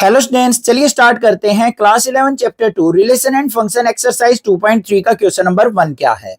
Hello students, चलिए start करते हैं। Class 11 chapter 2 relation and function exercise 2.3 का क्वेश्चन नंबर 1 क्या है।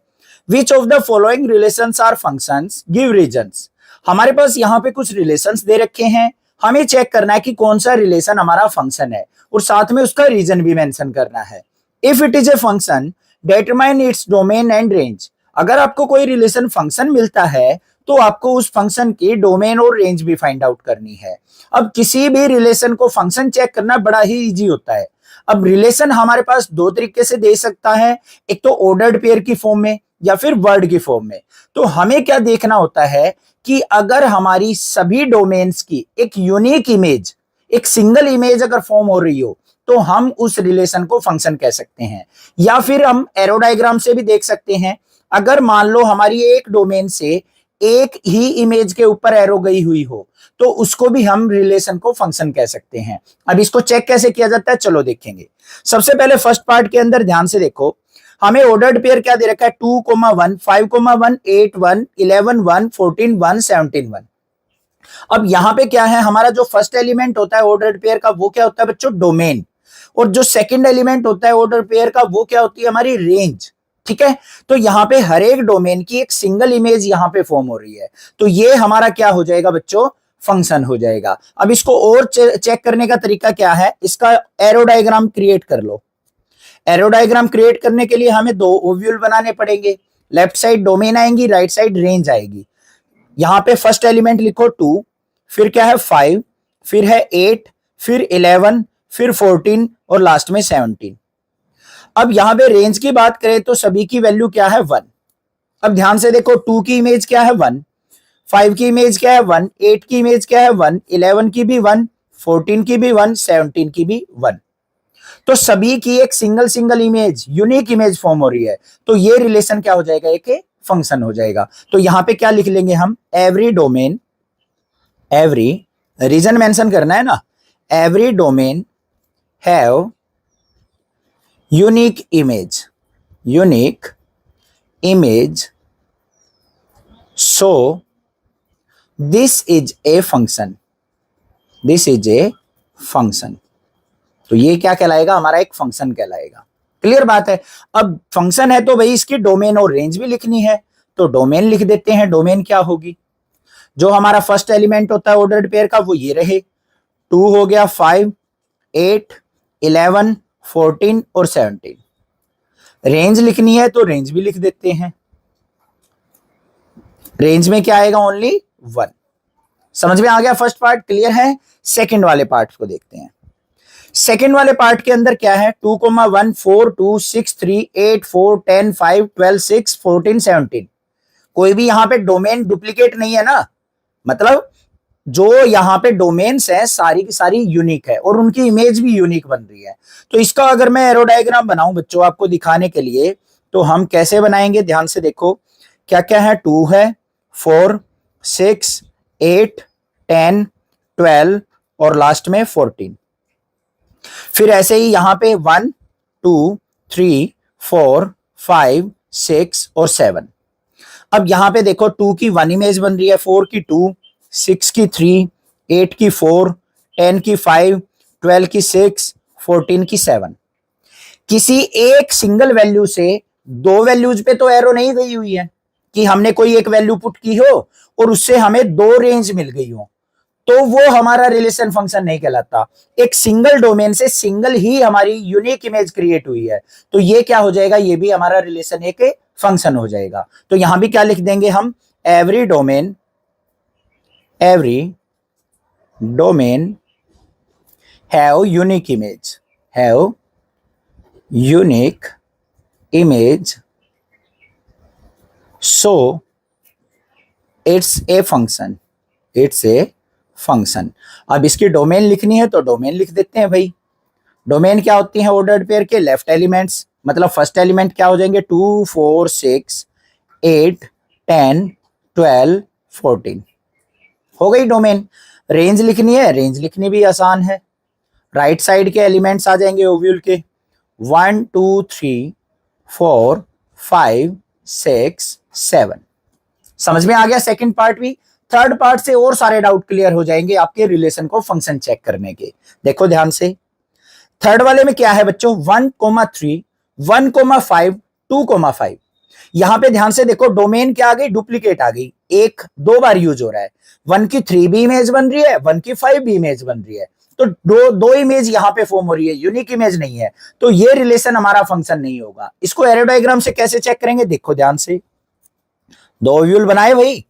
Which of the following relations are functions, give reasons. हमारे पास यहाँ पे कुछ रिलेशंस दे रखे हैं, हमें चेक करना है कि कौन सा रिलेशन हमारा फंक्शन है और साथ में उसका रीजन भी मेंशन करना है। If it is a function determine its domain and range. अगर आपको कोई रिलेशन फंक्शन मिलता है तो आपको उस फंक्शन की डोमेन और रेंज भी फाइंड आउट करनी है। अब किसी भी रिलेशन को फंक्शन चेक करना बड़ा ही इजी होता है। अब रिलेशन हमारे पास दो तरीके से दे सकता है, एक तो ऑर्डर्ड पेयर की फॉर्म में या फिर वर्ड की फॉर्म में। तो हमें क्या देखना होता है कि अगर हमारी सभी डोमेन्स की एक यूनिक इमेज, एक सिंगल इमेज अगर फॉर्म हो रही हो तो हम उस रिलेशन को फंक्शन कह सकते हैं। या फिर हम एरो डायग्राम से भी देख सकते हैं। अगर मान लो हमारी एक डोमेन से एक ही इमेज के ऊपर एरो गई हुई हो तो उसको भी हम रिलेशन को फंक्शन कह सकते हैं। अब इसको चेक कैसे किया जाता है चलो देखेंगे। सबसे पहले फर्स्ट पार्ट के अंदर ध्यान से देखो, हमें ऑर्डर्ड पेयर क्या दे रखा है 2,1 5,1 8,1 11,1 14,1 17,1। अब यहां पे क्या है, हमारा जो फर्स्ट एलिमेंट होता है ऑर्डर्ड पेयर का वो क्या होता है बच्चों, डोमेन। और जो सेकंड एलिमेंट होता है ऑर्डर पेयर का वो क्या होती है, हमारी रेंज। ठीक है, तो यहां पे हर एक डोमेन की एक सिंगल इमेज यहां पे फॉर्म हो रही है, तो ये हमारा क्या हो जाएगा बच्चों, फंक्शन हो जाएगा। अब इसको और चेक करने का तरीका क्या है, इसका एरो डायग्राम क्रिएट कर लो। एरो डायग्राम क्रिएट करने के लिए हमें दो ओव्यूल बनाने पड़ेंगे। लेफ्ट साइड डोमेन आएंगी, राइट साइड रेंज आएगी। यहां पे फर्स्ट एलिमेंट लिखो 2, फिर क्या है 5, फिर है 8, फिर 11, फिर 14 और लास्ट में 17। अब यहां पे रेंज की बात करें तो सभी की वैल्यू क्या है 1। अब ध्यान से देखो 2 की इमेज क्या है 1, 5 की इमेज क्या है 1, 8 की इमेज क्या है 1, 11 की भी 1, 14 की भी 1, 17 की भी 1। तो सभी की एक single single image, unique image form हो रही है, तो ये रिलेशन क्या हो जाएगा, एक फंक्शन हो जाएगा। तो यहां पे क्या लिख लेंगे हम, every domain, every reason mention करना है ना, every domain have unique image, unique image, so this is a function, this is a function। तो ये क्या कहलाएगा, हमारा एक फंक्शन कहलाएगा। क्लियर बात है। अब फंक्शन है तो भाई इसकी डोमेन और रेंज भी लिखनी है, तो डोमेन लिख देते हैं। डोमेन क्या होगी, जो हमारा फर्स्ट एलिमेंट होता है ऑर्डर्ड पेयर का वो ये रहे, 2 हो गया, 5 8 11 14 और 17। रेंज लिखनी है तो रेंज भी लिख देते हैं। रेंज में क्या आएगा, ओनली 1। समझ में आ गया, फर्स्ट पार्ट क्लियर है। सेकंड वाले पार्ट को देखते हैं। सेकंड वाले पार्ट के अंदर क्या है, 2,1 4 2 6 3 8 4 10 5 12 6 14 17। कोई भी यहां पे डोमेन डुप्लीकेट नहीं है ना, मतलब जो यहां पे डोमेन्स है सारी की सारी यूनिक है और उनकी इमेज भी यूनिक बन रही है। तो इसका अगर मैं एरो डायग्राम बनाऊं बच्चों आपको दिखाने के लिए, तो हम कैसे बनाएंगे, ध्यान से देखो। क्या क्या है, 2 है, 4 6 8 10 12 और लास्ट में 14। फिर ऐसे ही यहां पे 1 2 3 4 5 6 और 7। अब यहां पे देखो 2 की 1 इमेज बन रही है, 4 की 2, 6 की 3, 8 की 4, 10 की 5, 12 की 6, 14 की 7। किसी एक सिंगल वैल्यू से दो वैल्यूज पे तो एरो नहीं गई हुई है कि हमने कोई एक वैल्यू पुट की हो और उससे हमें दो रेंज मिल गई हो, तो वो हमारा रिलेशन फंक्शन नहीं कहलाता। एक सिंगल डोमेन से सिंगल ही हमारी यूनिक इमेज क्रिएट हुई है, तो ये क्या हो जाएगा, ये भी हमारा रिलेशन एक फंक्शन हो जाएगा। तो यहां भी क्या लिख देंगे हम, every domain, every domain have unique image, have unique image, so it's a function, it's a function। अब इसकी डोमेन लिखनी है तो डोमेन लिख देते हैं भाई। डोमेन क्या होती है ऑर्डर्ड पेयर के, लेफ्ट एलिमेंट्स, मतलब फर्स्ट एलिमेंट क्या हो जाएंगे, 2 4 6 8 10 12 14 हो गई डोमेन। रेंज लिखनी है, रेंज लिखनी भी आसान है। राइट साइड के एलिमेंट्स आ जाएंगे ओव्यूल के, 1 2 3 4 5 6 7। समझ में आ गया सेकंड पार्ट भी। थर्ड पार्ट से और सारे डाउट क्लियर हो जाएंगे आपके रिलेशन को फंक्शन चेक करने के। देखो ध्यान से, थर्ड वाले में क्या है बच्चों, 1,3, 1,5, 2,5। यहां पे ध्यान से देखो, डोमेन क्या आ गई, डुप्लीकेट आ गई, एक दो बार यूज हो रहा है। 1 की 3 भी इमेज बन रही है, 1 की 5 भी इमेज बन रही है, तो दो इमेज यहां पे फॉर्म हो रही है, यूनिक इमेज नहीं है, तो ये रिलेशन हमारा फंक्शन नहीं होगा। इसको एरो डायग्राम से कैसे चेक करेंगे, देखो ध्यान से, दो ओव्यूल बनाए भाई,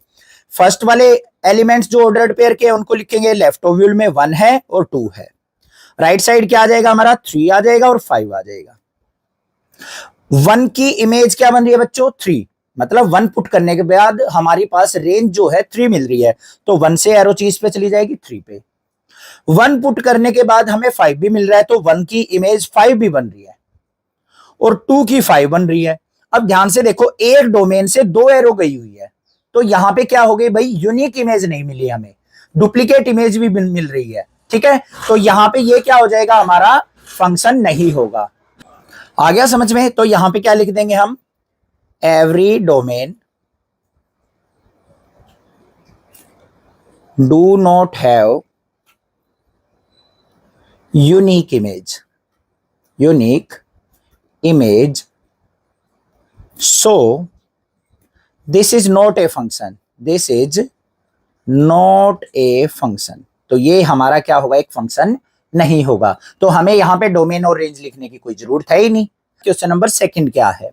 फर्स्ट वाले एलिमेंट्स जो ऑर्डर्ड पेयर के उनको लिखेंगे, लेफ्ट ओव्यूल में 1 है और 2 है, राइट साइड क्या आ जाएगा हमारा, 3 आ जाएगा और 5 आ जाएगा। 1 की इमेज क्या बन रही है बच्चों, 3, मतलब 1 पुट करने के बाद हमारी पास रेंज जो है 3 मिल रही है, तो 1 से एरो चीज पे चली जाएगी 3 पे। 1 पुट करने के बाद हमें 5 भी मिल रहा है, तो 1 की इमेज 5 भी बन रही है और 2 की 5 बन रही है। अब ध्यान से देखो, एक डोमेन से 2 एरो गई हुई है, तो यहां पे क्या हो गई भाई, यूनिक इमेज नहीं मिली हमें, डुप्लीकेट इमेज भी मिल रही है, ठीक है, तो यहां पे ये क्या हो जाएगा, हमारा फंक्शन नहीं होगा। आ गया समझ में? तो यहां पे क्या लिख देंगे हम, every domain do not have unique image, so this is not a function, this is not a function। तो ये हमारा क्या होगा, एक फंक्शन नहीं होगा, तो हमें यहां पे डोमेन और रेंज लिखने की कोई जरूरत है ही नहीं। क्वेश्चन नंबर सेकंड क्या है,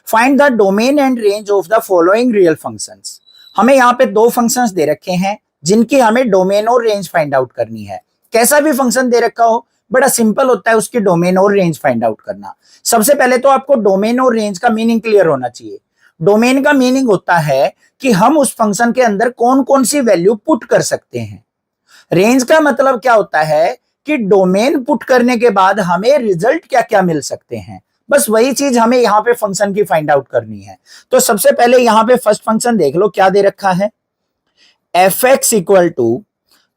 find the domain and range of the following real functions. हमें यहाँ पे दो फंक्शंस दे रखे हैं जिनकी हमें डोमेन और रेंज फाइंड आउट करनी है। कैसा भी फंक्शन दे रखा हो, बड़ा सिंपल होता है उसकी डोमेन और रेंज फाइंड आउट करना। सबसे पहले तो आपको डोमेन और रेंज का मीनिंग क्लियर होना चाहिए। डोमेन का मीनिंग होता है कि हम उस फंक्शन के अंदर कौन कौन सी वैल्यू पुट कर सकते हैं। रेंज का मतलब क्या होता है कि डोमेन पुट करने के बाद हमें रिजल्ट क्या क्या मिल सकते हैं, बस वही चीज हमें यहाँ पे फंक्शन की फाइंड आउट करनी है। तो सबसे पहले यहाँ पे फर्स्ट फंक्शन देख लो क्या दे रखा है, fx equal to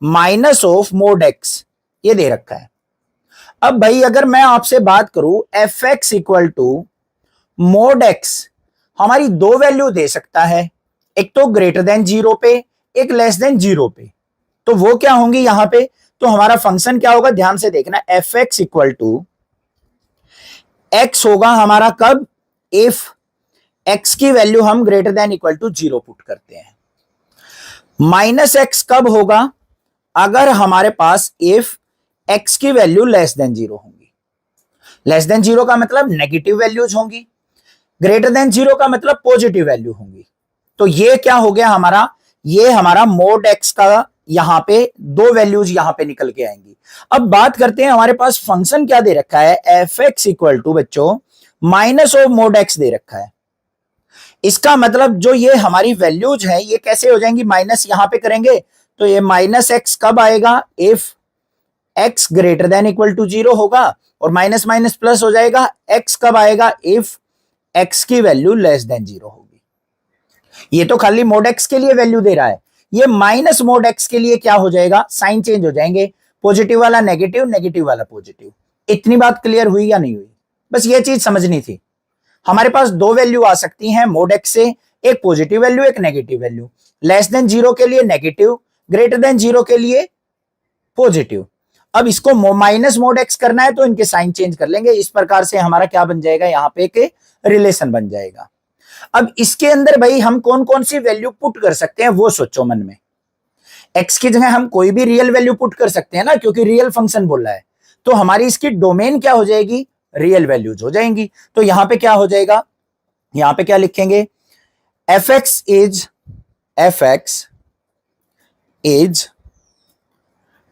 minus of mod x, ये दे रखा है। अब भाई अगर मैं आपसे बात करूं fx equal to mod x, हमारी दो वैल्यू दे सकता है, एक तो ग्रेटर देन 0 पे, एक लेस देन 0 पे, तो वो क्या होंगी यहां पे, तो हमारा फंक्शन क्या होगा, ध्यान से देखना, fx इक्वल टू x होगा हमारा कब, इफ x की वैल्यू हम greater than equal to 0 put करते हैं। माइनस x कब होगा, अगर हमारे पास इफ x की वैल्यू लेस देन 0 होंगी। लेस देन 0 का मतलब नेगेटिव वैल्यूज होंगी, ग्रेटर देन 0 का मतलब पॉजिटिव वैल्यू होंगी। तो ये क्या हो गया हमारा, ये हमारा मोड x का यहां पे दो वैल्यूज यहां पे निकल के आएंगी। अब बात करते हैं, हमारे पास फंक्शन क्या दे रखा है, fx इक्वल टू बच्चों माइनस ऑफ मोड x दे रखा है। इसका मतलब जो ये हमारी वैल्यूज है ये कैसे हो जाएंगी, माइनस यहां पे करेंगे तो ये माइनस x कब आएगा, if x greater than equal to 0 होगा, और माइनस माइनस प्लस हो जाएगा, x कब आएगा, इफ x की वैल्यू लेस देन 0 होगी। ये तो खाली मोड x के लिए वैल्यू दे रहा है, ये माइनस मोड x के लिए क्या हो जाएगा, साइन चेंज हो जाएंगे, पॉजिटिव वाला नेगेटिव, नेगेटिव वाला पॉजिटिव। इतनी बात क्लियर हुई या नहीं हुई, बस ये चीज समझनी थी। हमारे पास दो वैल्यू आ सकती हैं मोड x से, एक पॉजिटिव वैल्यू एक नेगेटिव वैल्यू, लेस देन 0 के लिए नेगेटिव, ग्रेटर देन 0 के लिए पॉजिटिव। अब इसको माइनस मोड x करना है तो इनके साइन चेंज कर लेंगे, इस प्रकार से हमारा क्या बन जाएगा, यहां पे एक रिलेशन बन जाएगा। अब इसके अंदर भाई हम कौन कौन सी वैल्यू पुट कर सकते हैं वो सोचो मन में। x की जगह हम कोई भी रियल वैल्यू पुट कर सकते हैं ना, क्योंकि रियल फंक्शन बोल रहा है, तो हमारी इसकी डोमेन क्या हो जाएगी, रियल वैल्यूज हो जाएंगी। तो यहां पे क्या हो जाएगा, यहां पे क्या लिखेंगे, fx is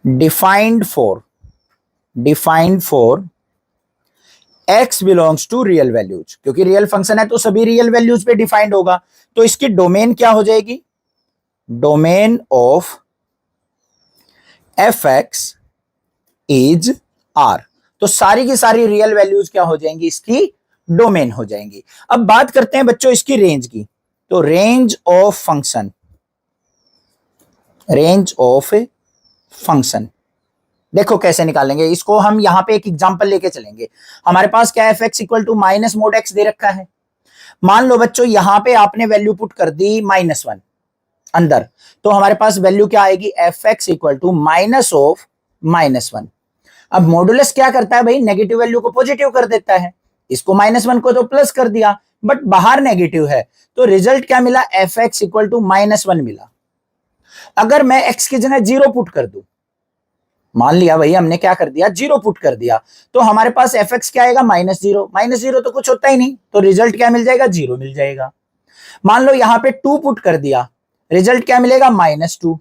defined for x belongs to real values, क्योंकि रियल फंक्शन है तो सभी रियल वैल्यूज पे डिफाइंड होगा। तो इसकी डोमेन क्या हो जाएगी, domain of fx is r, तो सारी की सारी रियल वैल्यूज क्या हो जाएंगी, इसकी डोमेन हो जाएंगी। अब बात करते हैं बच्चों इसकी रेंज की, तो रेंज ऑफ फंक्शन देखो कैसे निकालेंगे इसको, हम यहां पे एक एग्जांपल लेके चलेंगे। हमारे पास क्या है, fx equal to minus mod x दे रखा है। मान लो बच्चों यहां पे आपने वैल्यू पुट कर दी -1, अंदर, तो हमारे पास वैल्यू क्या आएगी, f x equal to minus of -1। अब मॉडुलस क्या करता है भाई, नेगेटिव वैल्यू को पॉजिटिव कर देता है, इसको -1 को तो प्लस कर दिया, बट बाहर नेगेटिव है, तो रिजल्ट क्या मिला, एफ एक्स इक्वल टू -1 मिला। अगर मैं एक्स की जगह 0 पुट कर दूं, मान लिया भाई हमने क्या कर दिया, 0 पुट कर दिया, तो हमारे पास एफ एक्स क्या आएगा, -0। -0 तो कुछ होता ही नहीं, तो रिजल्ट क्या मिल जाएगा, 0 मिल जाएगा। मान लो यहां पे 2 पुट कर दिया, रिजल्ट क्या मिलेगा, -2।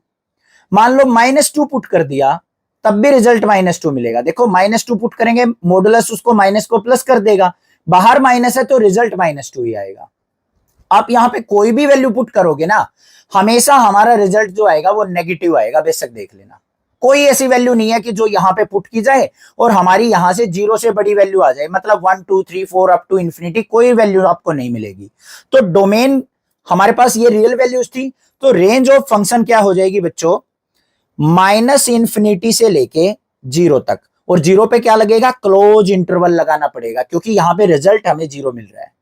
मान लो -2 पुट कर दिया, तब भी रिजल्ट -2 मिलेगा। देखो -2 पुट करेंगे, मॉडुलस उसको माइनस को प्लस कर देगा, बाहर माइनस है तो रिजल्ट -2 ही आएगा। आप यहां पे कोई भी वैल्यू पुट करोगे ना, हमेशा हमारा रिजल्ट जो आएगा वो नेगेटिव आएगा, बेशक देख लेना। कोई ऐसी वैल्यू नहीं है कि जो यहां पे पुट की जाए और हमारी यहां से 0 से बड़ी वैल्यू आ जाए, मतलब 1 2 3 4 अप टू इंफिनिटी, कोई वैल्यू आपको नहीं मिलेगी। तो डोमेन हमारे पास ये रियल वैल्यूज थी, तो रेंज ऑफ फंक्शन क्या हो जाएगी बच्चों, -इंफिनिटी से लेके 0 तक, और 0 पे क्या लगेगा, क्लोज इंटरवल लगाना पड़ेगा, क्योंकि यहां पे रिजल्ट हमें 0 मिल रहा है।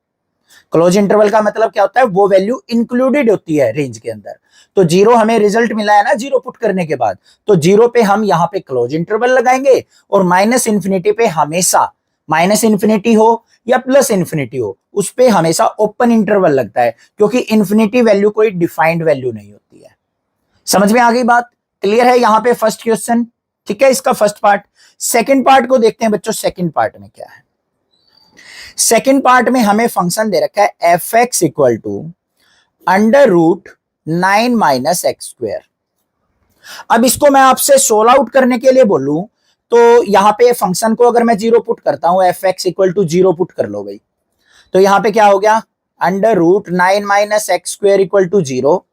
क्लोज इंटरवल का मतलब क्या होता है, वो वैल्यू इंक्लूडेड होती है रेंज के अंदर। तो 0 हमें रिजल्ट मिला है ना 0 पुट करने के बाद, तो 0 पे हम यहां पे क्लोज इंटरवल लगाएंगे, और -इंफिनिटी पे हमेशा, -इंफिनिटी हो या +इंफिनिटी हो, उस पे हमेशा ओपन इंटरवल लगता है, क्योंकि इंफिनिटी वैल्यू कोई डिफाइंड वैल्यू नहीं होती है। समझ में आ गई बात, क्लियर है यहां पे फर्स्ट क्वेश्चन, ठीक है, इसका फर्स्ट पार्ट। सेकंड पार्ट को देखते हैं बच्चों, सेकंड पार्ट में क्या है। सेकंड पार्ट में हमें फंक्शन दे रखा है f x equal to √9 - x²। अब इसको मैं आपसे सोल्व आउट करने के लिए बोलूं, तो यहां पे फंक्शन को अगर मैं 0 पुट करता हूं, f x equal to 0 put कर लो भाई, तो यहां पे क्या हो गया, √9 - x² इक्वल टू 0,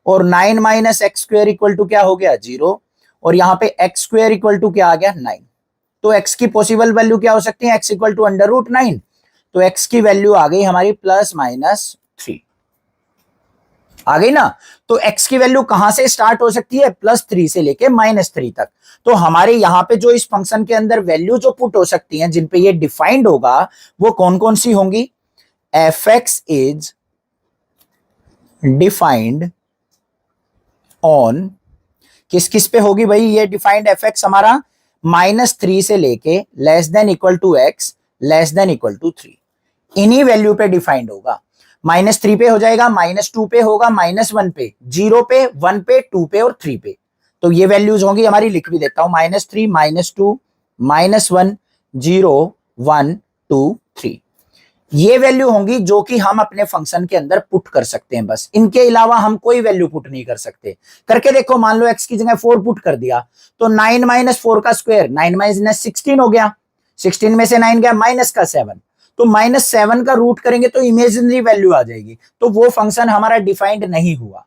और 9 - x² इक्वल टू क्या हो गया, 0, और यहां पे x² इक्वल टू क्या आ गया, 9। तो x की पॉसिबल वैल्यू क्या हो सकती है, x इक्वल टू √9, तो x की वैल्यू आ गई हमारी +-3 आ गई ना। तो x की वैल्यू कहां से स्टार्ट हो सकती है, +3 से लेके -3 तक। तो हमारे यहां पे जो इस फंक्शन के अंदर वैल्यू जो पुट हो सकती हैं, जिन पे ये डिफाइंड होगा, वो कौन कौन सी होंगी, F x is defined on, किस किस पे होगी भाई ये डिफाइंड एफ एक्स हमारा, -3 से लेके <= x <= 3, इन्हीं वैल्यू पे डिफाइंड होगा। -3 पे हो जाएगा, -2 पे होगा, -1 पे, 0 पे, 1 पे, 2 पे और 3 पे। तो ये वैल्यूज होंगी हमारी, लिख भी देता हूं, -3 -2 -1 0 1 2 3, ये वैल्यू होंगी जो कि हम अपने फंक्शन के अंदर पुट कर सकते हैं। बस इनके अलावा हम कोई वैल्यू पुट नहीं कर सकते। करके देखो, मान लो x की जगह 4 पुट कर दिया, तो 9 - 4 का स्क्वायर 9 - 16 हो गया, 16 में से 9 गया -7, तो -7 का रूट करेंगे तो इमेजिनरी वैल्यू आ जाएगी, तो वो फंक्शन हमारा डिफाइंड नहीं हुआ।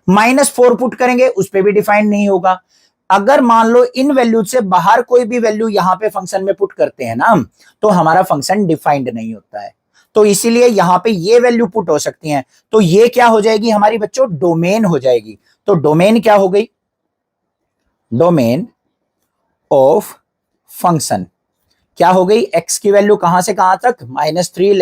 -4 पुट करेंगे, उस पर भी डिफाइंड नहीं होगा। अगर मान लो इन वैल्यू से बाहर कोई भी वैल्यू यहां पे फंक्शन में पुट करते हैं ना हम, तो हमारा फंक्शन डिफाइंड नहीं होता है। तो इसीलिए यहां पे ये वैल्यू पुट हो सकती हैं, तो ये क्या हो जाएगी हमारी बच्चों, डोमेन हो जाएगी। तो डोमेन क्या हो गई, डोमेन ऑफ फंक्शन क्या हो गई, x की वैल्यू कहां से कहां तक, -3 <=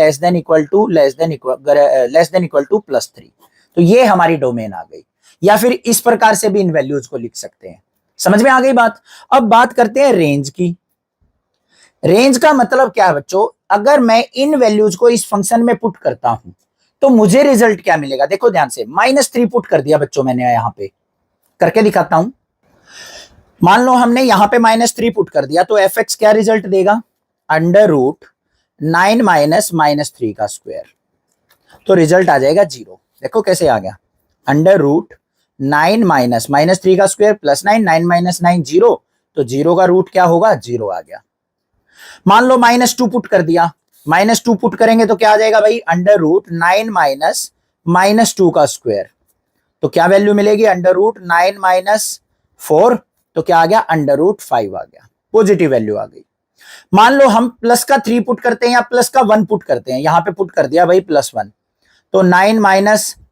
+3, तो ये हमारी डोमेन आ गई। या फिर इस प्रकार से भी इन वैल्यूज को लिख सकते हैं। समझ में आ गई बात। अब बात करते हैं रेंज की। रेंज का मतलब क्या है बच्चों, अगर मैं इन वैल्यूज को इस फंक्शन में पुट करता हूं तो मुझे रिजल्ट क्या मिलेगा। देखो ध्यान से, -3 पुट कर दिया बच्चों मैंने, यहां पे करके दिखाता हूं। मान लो हमने यहां पे -3 पुट कर दिया, तो एफ एक्स क्या रिजल्ट देगा, √9 - -3 का स्क्वायर, तो रिजल्ट आ जाएगा 0। देखो कैसे आ गया, √9 - -3 का स्क्वायर +9, 9 - 9 0, तो 0 का रूट क्या होगा, 0 आ गया। मान लो -2 पुट कर दिया, -2 पुट करेंगे तो क्या आ जाएगा भाई, √9 - -2 का स्क्वायर, तो क्या वैल्यू मिलेगी, √9 - 4, तो क्या आ गया, √5 आ गया, पॉजिटिव वैल्यू आ गई। मान लो हम प्लस का 3 पुट करते हैं या प्लस का 1 पुट करते हैं, यहां पे पुट कर दिया भाई +1, तो 9 -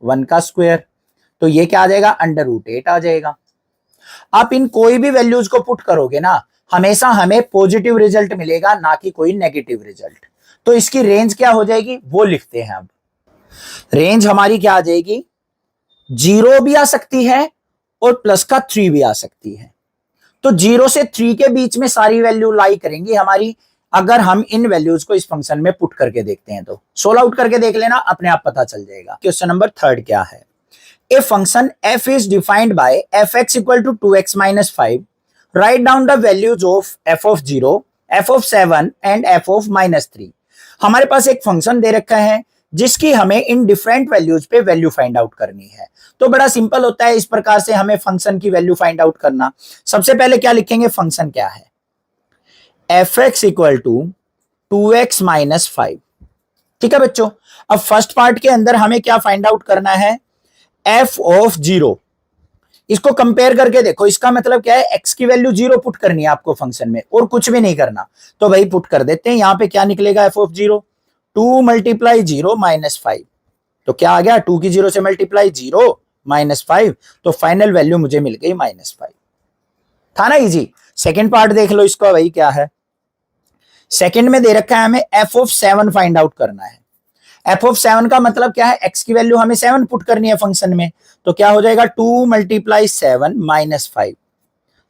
1 का स्क्वायर, तो ये क्या आ जाएगा, √8 आ जाएगा। आप इन कोई भी वैल्यूज को पुट करोगे ना, हमेशा हमें पॉजिटिव रिजल्ट मिलेगा, ना कि कोई नेगेटिव रिजल्ट। तो इसकी रेंज क्या हो जाएगी वो लिखते हैं। अब रेंज हमारी क्या आ जाएगी, 0 भी आ सकती है और प्लस का 3 भी आ सकती है। तो 0 से 3 के बीच में सारी वैल्यू लाई करेंगी हमारी, अगर हम इन वैल्यूज को इस फंक्शन में पुट करके देखते हैं तो सोल्व आउट करके देख लेना, अपने आप पता चल जाएगा। क्वेश्चन नंबर 3 क्या है? A function f is defined by fx equal to 2x minus 5. Write down the values of f of 0, f of 7 and f of minus 3. हमारे पास एक फंक्शन दे रखा है जिसकी हमें इन डिफरेंट वैल्यूज पे वैल्यू फाइंड आउट करनी है। तो बड़ा सिंपल होता है इस प्रकार से हमें फंक्शन की वैल्यू फाइंड आउट करना। सबसे पहले क्या लिखेंगे, फंक्शन क्या है, fx equal to 2x minus 5। ठीक है बच्चों, अब फर्स्ट पार्ट के अंदर हमें क्या फाइंड आउट करना है, f ऑफ 0। इसको कंपेयर करके देखो, इसका मतलब क्या है, x की वैल्यू 0 पुट करनी है आपको फंक्शन में और कुछ भी नहीं करना। तो भाई पुट कर देते हैं, यहां पे क्या निकलेगा, f ऑफ 0 2 मल्टीप्लाई 0 माइनस 5। तो क्या आ गया, 2 की 0 से मल्टीप्लाई 0 माइनस 5, तो फाइनल वैल्यू मुझे मिल गई माइनस 5। था ना इजी। सेकेंड पार्ट देख लो इसका, भाई क्या है, सेकेंड में दे रखा है हमें f ऑफ 7 फाइंड आउट करना है। f ऑफ 7 का मतलब क्या है, x की वैल्यू हमें 7 पुट करनी है फंक्शन में। तो क्या हो जाएगा, 2 मल्टीप्लाई 7 माइनस 5।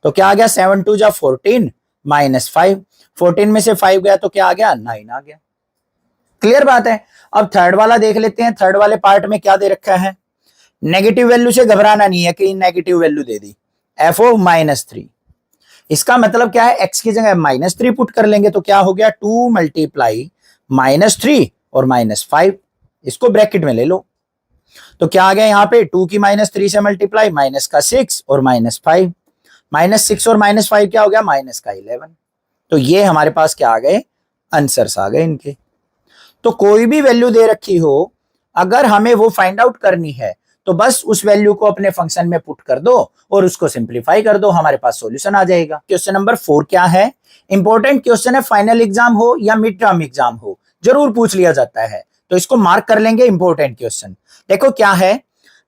तो क्या आ गया, 7 2 जा 14 माइनस 5। 14 में से 5 गया तो क्या आ गया, 9 आ गया। क्लियर बात है। अब थर्ड वाला देख लेते हैं। थर्ड वाले पार्ट में क्या दे रखा है, नेगेटिव वैल्यू से घबराना नहीं है कि negative value they the, f of minus 3। इसका मतलब क्या है, x की जगह माइनस 3 पुट कर लेंगे तो क्या हो गया, 2 मल्टीप्लाई माइनस 3 और माइनस 5। इसको ब्रैकेट में ले लो तो क्या आ गया, यहाँ पे 2 की माइनस 3 से मल्टीप्लाई माइनस का 6 और माइनस 5। माइनस 6 और माइनस 5 क्या हो गया, माइनस का 11। तो ये हमारे पास क्या आ गए, आंसर्स आ गए इनके। तो कोई भी वैल्यू दे रखी हो, अगर हमें वो फाइंड आउट करनी है तो बस उस वैल्यू को अपने फंक्शन में पुट कर दो और उसको सिंप्लीफाई कर दो, हमारे पास सॉल्यूशन आ जाएगा। क्वेश्चन नंबर 4 क्या है, इंपॉर्टेंट क्वेश्चन है, फाइनल एग्जाम हो या मिड टर्म एग्जाम हो जरूर पूछ लिया जाता है, तो इसको मार्क कर लेंगे इंपॉर्टेंट क्वेश्चन। देखो क्या है,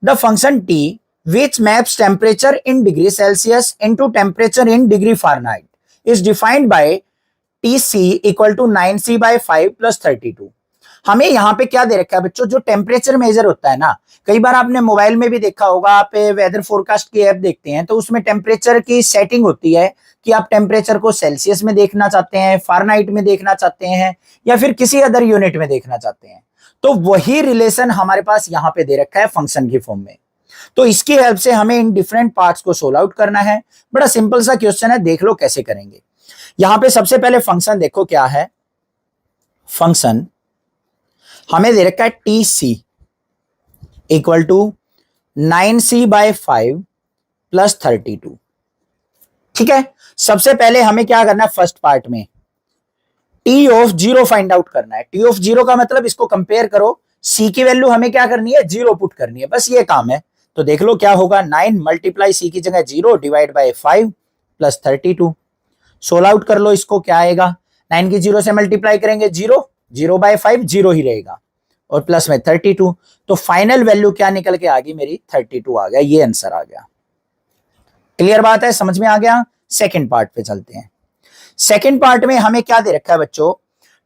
the function t which maps temperature in degree Celsius into temperature in degree Fahrenheit is defined by Tc equal to 9c by 5 plus 32। हमें यहाँ पे क्या दे रखा है बच्चों, जो टेम्परेचर मेजर होता है ना, कई बार आपने मोबाइल में भी देखा होगा, आप वेदर फोरकास्ट की ऐप देखते हैं तो उसमें टेम्परेचर की सेटिंग होती है कि आप टेम्परेचर को सेल्सियस में देखना चाहते हैं, फारेनहाइट में देखना चाहते हैं या फिर किसी अदर यूनिट में देखना चाहते हैं। तो वही रिलेशन हमारे पास यहाँ पे दे रखा है फंक्शन की फॉर्म में। तो इसकी हेल्प से हमें इन डिफरेंट पार्ट्स को सोल्व आउट करना है। बड़ा सिंपल सा क्वेश्चन है, देख लो कैसे करेंगे। यहां पे सबसे पहले फंक्शन देखो क्या है, फंक्शन हमें दे रखा है T C equal to 9c by 5 plus 32। ठीक है, सबसे पहले हमें क्या करना है, फर्स्ट पार्ट में टी ऑफ 0 फाइंड आउट करना है। टी ऑफ 0 का मतलब इसको कंपेयर करो, सी की वैल्यू हमें क्या करनी है, 0 पुट करनी है, बस ये काम है। तो देख लो क्या होगा, 9 मल्टीप्लाई सी की जगह 0 divide by 5 plus 32। Solve out कर लो इसको, क्या आएगा, 9 की 0 से मल्टीप्लाई करेंगे 0, 0 बाय 5 0 ही रहेगा और प्लस में 32। तो फाइनल वैल्यू क्या निकल के आ गई मेरी, 32 आ गया, ये आंसर आ गया। क्लियर बात है, समझ में आ गया। सेकंड पार्ट पे चलते हैं। सेकंड पार्ट में हमें क्या दे रखा है बच्चों,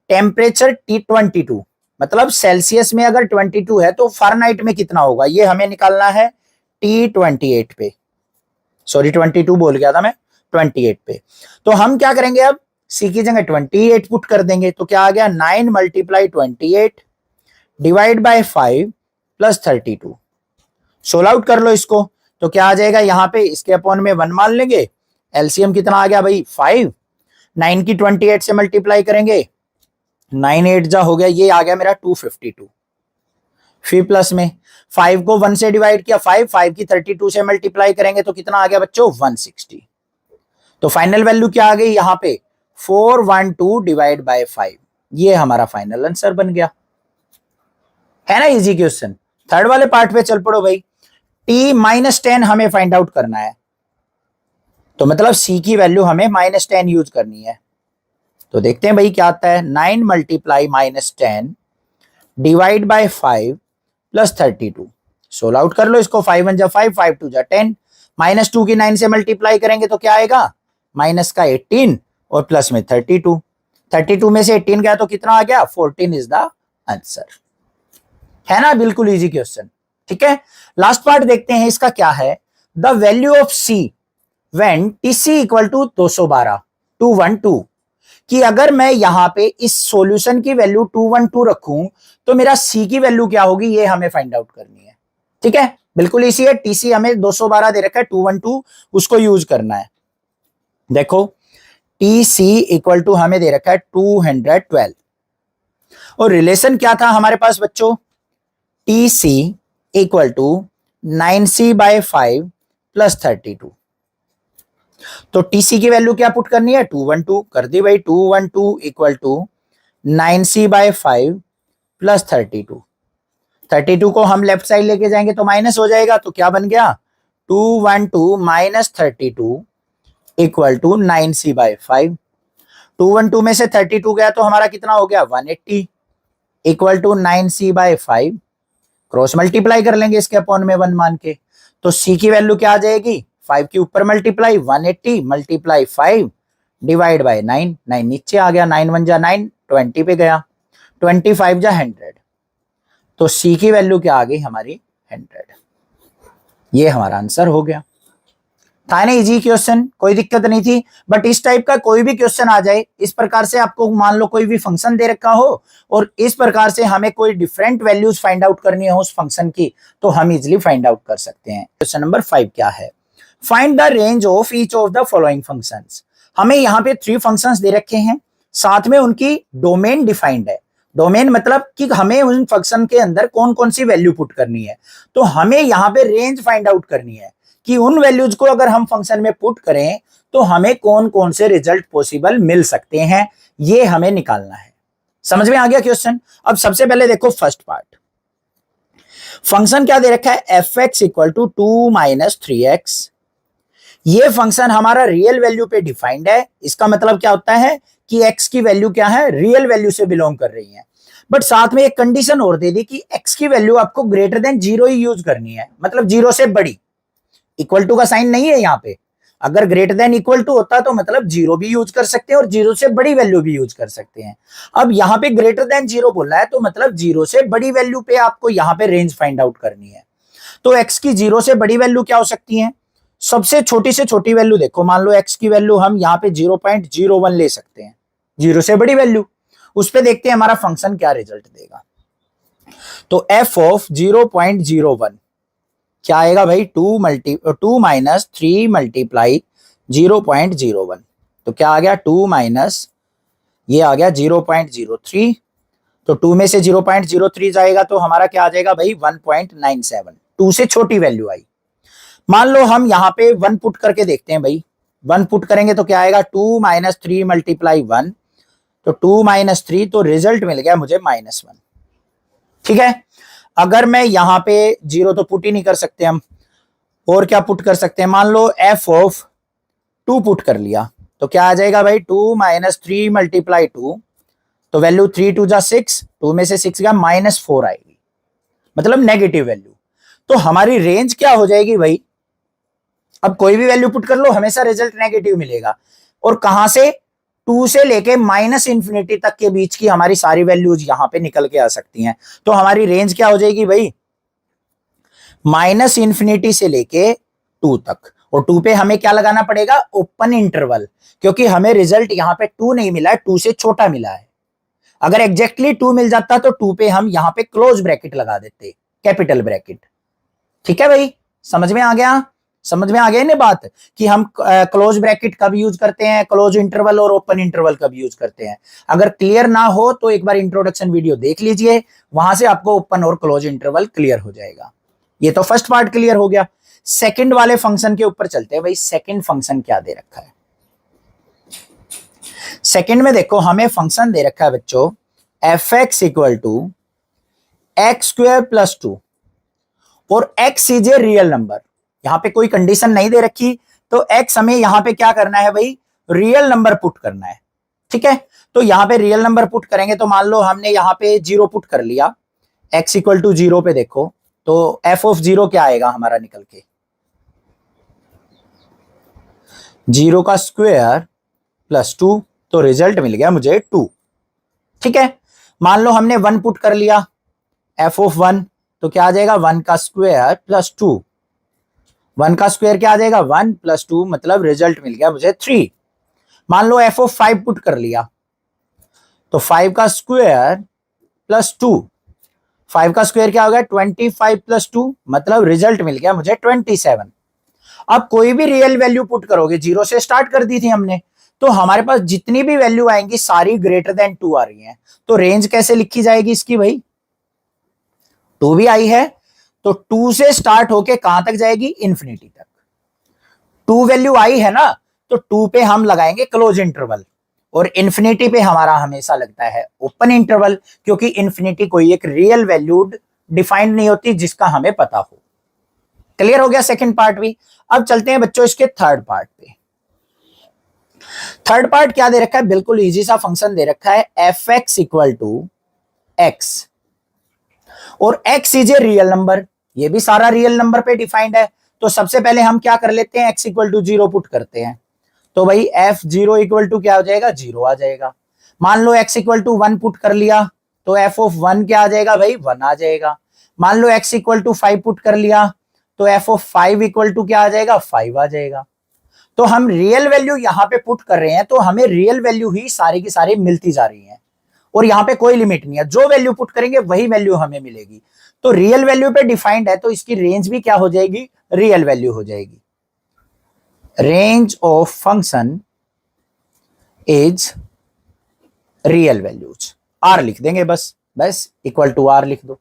टेम्परेचर T22, मतलब सेल्सियस में अगर 22 है तो फारेनहाइट में कितना होगा, ये हमें निकालना है T28 पे। सॉरी 22 बोल गया था मैं, 28 पे। तो हम क्या करेंगे, अब सी की जगह 28 पुट कर देंगे तो क्या आ गया, 9 multiply 28 divide by 5 plus 32। Solve out कर लो इसको तो क्या आ जाएगा, यहां पे इसके अपॉन में 1 मान लेंगे, एलसीएम कितना आ गया भाई 5, 9 की 28 से मल्टीप्लाई करेंगे, 9 8 जा हो गया, ये आ गया मेरा 252। फिर प्लस में 5 को 1 से डिवाइड किया, 5 की 32 से मल्टीप्लाई करेंगे तो कितना आ गया बच्चों, 160। तो फाइनल वैल्यू क्या आ गई यहाँ पे, 412 डिवाइड बाय 5, ये हमारा फाइनल आंसर बन गया। है ना इजी क्वेश्चन। थर्ड वाले पार्ट पे चल पड़ो भाई। T-10 हमें फाइंड आउट करना है, तो मतलब C की वैल्यू हमें -10 यूज करनी है। तो देखते हैं भाई क्या आता है, 9 multiply -10 divide by 5 plus 32। Solve out कर लो इसको, 5 1 जा 5, 5 2 जा 10, -2 की 9 से मल्टीप्लाई करेंगे तो क्या आएगा, माइनस का 18 और प्लस में 32। 32 में से 18 गया तो कितना आ गया, 14 इज द आंसर। है ना, बिल्कुल इजी क्वेश्चन। ठीक है, लास्ट पार्ट देखते हैं इसका क्या है। The value of C when T C equal to 212 212, कि अगर मैं यहां पे इस सॉल्यूशन की वैल्यू 212 रखूं तो मेरा सी की वैल्यू क्या होगी, ये हमें फाइंड आउट करनी है। ठीक है, बिल्कुल इसी है, टीसी हमें 212 दे रखा है, 212 उसको यूज करना है। देखो टीसी इक्वल टू हमें दे रखा है 212, और रिलेशन क्या था हमारे पास बच्चों, TC equal to 9c/5 plus 32। तो टीसी की वैल्यू क्या पुट करनी है, 212 कर दी भाई, 212 इक्वल टू 9c/5 प्लस 32। 32 को हम लेफ्ट साइड लेके जाएंगे तो माइनस हो जाएगा, तो क्या बन गया 212 माइनस 32 इक्वल टू 9c/5। 212 में से 32 गया तो हमारा कितना हो गया 180 equal to 9c/5, cross multiply कर लेंगे इसके अपॉन में 1 मान के, तो c की वैल्यू क्या आ जाएगी 5 के ऊपर मल्टीप्लाई 180 मल्टीप्लाई 5 डिवाइड बाय 9, 9 नीचे आ गया, 9 1 जा 9, 20 पे गया, 25 जा 100, तो c की वैल्यू क्या आ गई हमारी 100। ये हमारा आंसर हो गया। था ना इजी क्वेश्चन, कोई दिक्कत नहीं थी। बट इस टाइप का कोई भी क्वेश्चन आ जाए, इस प्रकार से आपको मान लो कोई भी फंक्शन दे रखा हो और इस प्रकार से हमें कोई डिफरेंट वैल्यूज फाइंड आउट करनी हो उस फंक्शन की, तो हम इजिली फाइंड आउट कर सकते हैं। क्वेश्चन नंबर 5 क्या है, find the range of each of the following functions. हमें यहाँ पे 3 फंक्शंस दे रखे हैं, साथ में उनकी डोमेन डिफाइंड है। डोमेन मतलब कि हमें उन फंक्शन के अंदर कौन कौन सी वैल्यू पुट करनी है, तो हमें यहाँ पे रेंज फाइंड आउट करनी है कि उन वैल्यूज को अगर हम फंक्शन में पुट करें तो हमें कौन कौन से रिजल्ट पॉसिबल मिल सकते हैं, ये हमें निकालना है। समझ में आ गया क्वेश्चन। अब सबसे पहले देखो फर्स्ट पार्ट, फंक्शन क्या दे रखा है f(x) equal to 2 minus 3x। ये फंक्शन हमारा रियल वैल्यू पे डिफाइंड है। इसका मतलब क्या होता है कि x की वैल्यू क्या है, रियल वैल्यू से बिलोंग कर रही है। बट साथ में एक कंडीशन और दे दी कि x की वैल्यू आपको ग्रेटर देन 0 ही यूज करनी है, मतलब 0 से बड़ी। इक्वल टू का साइन नहीं है यहाँ पे, अगर ग्रेटर देन इक्वल टू होता तो मतलब 0 भी यूज कर सकते हैं और 0 से बड़ी वैल्यू भी यूज कर सकते हैं। अब यहाँ पे ग्रेटर देन 0 बोला है तो मतलब 0 से बड़ी वैल्यू पे आपको यहाँ पे रेंज फाइंड आउट करनी है। तो x की 0 से बड़ी वैल्यू क्या हो सकती है, सबसे छोटी से छोटी वैल्यू देखो, मान लो x की वैल्यू हम यहाँ पे 0.01 ले सकते हैं, 0 से बड़ी वैल्यू, उस पे देखते हैं हमारा फंक्शन क्या रिजल्ट देगा। तो f ऑफ 0.01 क्या आएगा भाई 2 माइनस 3 मल्टीप्लाई 0.01, तो क्या आ गया 2 माइनस ये आ गया 0.03, तो 2 में से 0.03 जाएगा तो हमारा क्या आ जाएगा भाई 1.97, 2 से छोटी वैल्यू आई। मान लो हम यहाँ पे 1 पुट करके देखते हैं भाई, 1 पुट करेंगे तो क्या आएगा 2 माइनस 3 मल्टीप्लाई 1, तो 2 माइनस 3, तो रिजल्ट मिल गया मुझे -1। ठीक है, अगर मैं यहाँ पे 0 तो पुट ही नहीं कर सकते हम, और क्या पुट कर सकते हैं, मान लो f ऑफ 2 पुट कर लिया तो क्या आ जाएगा भाई 2 माइनस 3 मल्टीप्लाई 2, तो वैल्यू 3 2 जा 6, 2 में से 6 गया -4 आएगी, मतलब नेगेटिव वैल्यू। तो हमारी रेंज क्या हो जाएगी भाई, अब कोई भी वैल्यू पुट कर लो हमेशा रिजल्ट नेगेटिव मिलेगा, और कहां से 2 से लेके -∞ तक के बीच की हमारी सारी वैल्यूज यहां पे निकल के आ सकती हैं। तो हमारी रेंज क्या हो जाएगी भाई -∞ से लेके 2 तक, और 2 पे हमें क्या लगाना पड़ेगा ओपन इंटरवल, क्योंकि हमें रिजल्ट यहां पे 2 नहीं मिला है, 2 से छोटा मिला है। अगर एग्जैक्टली 2 मिल जाता तो 2 पे हम यहां पे क्लोज ब्रैकेट लगा देते, कैपिटल ब्रैकेट। ठीक है भाई, समझ में आ गया, समझ में आ गया ना बात कि हम क्लोज ब्रैकेट कब यूज करते हैं, क्लोज इंटरवल और ओपन इंटरवल कब यूज करते हैं। अगर क्लियर ना हो तो एक बार इंट्रोडक्शन वीडियो देख लीजिए, वहां से आपको ओपन और क्लोज इंटरवल क्लियर हो जाएगा। ये तो फर्स्ट पार्ट क्लियर हो गया। सेकंड वाले फंक्शन के ऊपर चलते हैं भाई, सेकंड फंक्शन क्या दे रखा है। सेकंड में देखो हमें फंक्शन दे रखा है बच्चों f(x) equal to x² plus 2, और x is a real number. यहां पे कोई कंडीशन नहीं दे रखी, तो x हमें यहां पे क्या करना है भाई रियल नंबर पुट करना है। ठीक है, तो यहां पे रियल नंबर पुट करेंगे तो मान लो हमने यहां पे 0 पुट कर लिया, x इक्वल टू 0 पे देखो तो f ऑफ 0 क्या आएगा हमारा निकल के 0 का स्क्वायर प्लस 2, तो रिजल्ट मिल गया मुझे 2। ठीक है, मान लो हमने 1 पुट कर लिया f ऑफ 1, तो क्या आ जाएगा 1 का स्क्वायर प्लस 2। 1 का स्क्वायर क्या आ जाएगा 1 प्लस 2, मतलब रिजल्ट मिल गया मुझे 3। मान लो f ऑफ 5 पुट कर लिया, तो 5 का स्क्वायर प्लस 2, 5 का स्क्वायर क्या हो गया 25 प्लस 2, मतलब रिजल्ट मिल गया मुझे 27। अब कोई भी रियल वैल्यू पुट करोगे, 0 से स्टार्ट कर दी थी हमने, तो हमारे पास जितनी भी वैल्यू आएंगी सारी ग्रेटर देन 2 आ रही हैं। तो रेंज कैसे लिखी जाएगी इसकी भाई, 2 भी आई है तो 2 से स्टार्ट होके कहां तक जाएगी, इंफिनिटी तक। 2 वैल्यू आई है ना, तो 2 पे हम लगाएंगे क्लोज इंटरवल, और इंफिनिटी पे हमारा हमेशा लगता है ओपन इंटरवल, क्योंकि इंफिनिटी कोई एक रियल वैल्यूड डिफाइंड नहीं होती जिसका हमें पता हो। क्लियर हो गया सेकंड पार्ट भी। अब चलते हैं बच्चों इसके थर्ड पार्ट पे। थर्ड पार्ट क्या दे रखा है, बिल्कुल इजी सा फंक्शन दे रखा है f x equal to x, और x is a real number, ये भी सारा रियल नंबर पे डिफाइंड है। तो सबसे पहले हम क्या कर लेते हैं, x इक्वल टू 0 पुट करते हैं, तो भाई f0 इक्वल टू क्या हो जाएगा 0 आ जाएगा। मान लो x इक्वल टू 1 पुट कर लिया, तो f ऑफ 1 क्या आ जाएगा भाई 1 आ जाएगा। मान लो x इक्वल टू 5 पुट कर लिया, तो f ऑफ 5 इक्वल टू क्या आ जाएगा 5 आ जाएगा। तो हम रियल वैल्यू यहां पे पुट कर रहे हैं, तो हमें रियल वैल्यू ही सारी की सारी मिलती जा रही है, और यहां पे कोई लिमिट नहीं है, जो वैल्यू पुट करेंगे वही वैल्यू हमें मिलेगी। तो रियल वैल्यू पे डिफाइंड है, तो इसकी रेंज भी क्या हो जाएगी, रियल वैल्यू हो जाएगी। Range of function is real values, R लिख देंगे बस इक्वल टू आर लिख दो।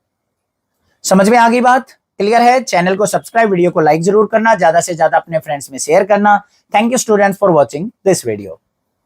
समझ में आ गई बात, क्लियर है। चैनल को सब्सक्राइब, वीडियो को लाइक जरूर करना, ज्यादा से ज्यादा अपने फ्रेंड्स में शेयर करना। Thank you students for watching this video.